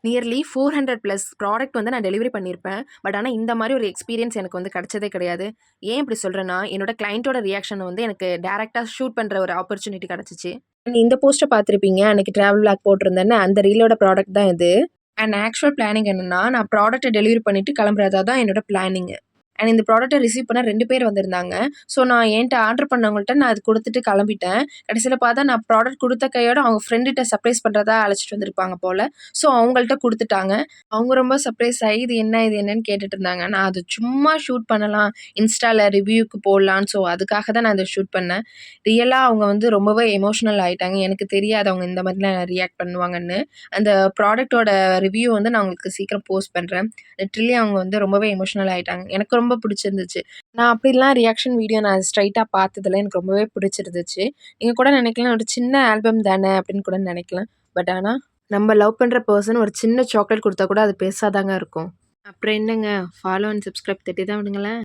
Nearly 400 plus product வந்து நான் delivery பண்ணியிருப்பேன். பட் ஆனா இந்த மாரி ஒரு எக்ஸ்பீரியன்ஸ் எனக்கு வந்து கிடைச்சதே கிடையாது. ஏன் இப்படி சொல்றேன்னா, என்னோட கிளையன்ட்டோட ரியாக்ஷன வந்து எனக்கு டைரக்ட்டா ஷூட் பண்ற ஒரு ஆப்பர்ச்சுனிட்டி கிடைச்சுச்சு. இந்த போஸ்ட்ட பார்த்திருப்பீங்க. அன்னைக்கு டிராவல் விளாக் போட்டிருந்தேன்னு, அந்த ரீலோட ப்ராடக்ட் தான் இது. அண்ட் ஆக்சுவல் பிளானிங் என்னன்னா, நான் ப்ராடக்ட்ட டெலிவரி பண்ணிட்டு கிளம்புறதா தான் என்னோட பிளானிங். அண்ட் இந்த ப்ராடக்ட்ட ரிசீவ் பண்ண 2 பேர் வந்திருந்தாங்க. ஸோ நான் என்ட்ட ஆர்டர் பண்ணவங்கள்ட்ட நான் அது குடுத்துட்டு கிளம்பிட்டேன். கடைசில பார்த்தா நான் ப்ராடக்ட் குடுத்த கையோட அவங்க ஃப்ரெண்டுட்ட சர்ப்ரைஸ் பண்றதா அழைச்சிட்டு வந்திருப்பாங்க போல. ஸோ அவங்கள்ட்ட குடுத்துட்டாங்க. அவங்க ரொம்ப சர்ப்ரைஸ் ஆயி இது என்ன இது என்னன்னு கேட்டுட்டு இருந்தாங்க. நான் அது சும்மா ஷூட் பண்ணலாம். இன்ஸ்டால ரிவ்யூக்கு போடலான்னு ஸோ அதுக்காக தான் நான் அத ஷூட் பண்ணேன். ரியலா அவங்க வந்து ரொம்பவே எமோஷனல் ஆயிட்டாங்க. எனக்கு தெரியாது அவங்க இந்த மாதிரிலாம் ரியாக்ட் பண்ணுவாங்கன்னு. அந்த ப்ராடக்ட்டோட ரிவ்யூ வந்து நான் உங்களுக்கு சீக்கிரம் போஸ்ட் பண்றேன். லிட்டரலி அவங்க வந்து ரொம்பவே எமோஷனல் ஆயிட்டாங்க. எனக்கு ரொம்ப பிடிச்சிருந்துச்சு. நான் அப்படிலாம் ரியாக்ஷன் வீடியோ நான் ஸ்ட்ரெயிட்டா பார்த்ததில்ல. எனக்கு ரொம்பவே பிடிச்சிருந்துச்சு. நீங்க கூட நினைக்கலாம் ஒரு சின்ன ஆல்பம் தானே அப்படின்னு கூட நினைக்கலாம். பட் ஆனா நம்ம லவ் பண்ற பெர்சன் ஒரு சின்ன சாக்லேட் குடுத்தா கூட அது பெருசா தாங்க இருக்கும். அப்புறம் என்னங்க ஃபாலோ அண்ட் சப்ஸ்கிரைப் தட்டி தான் விடுங்களேன்.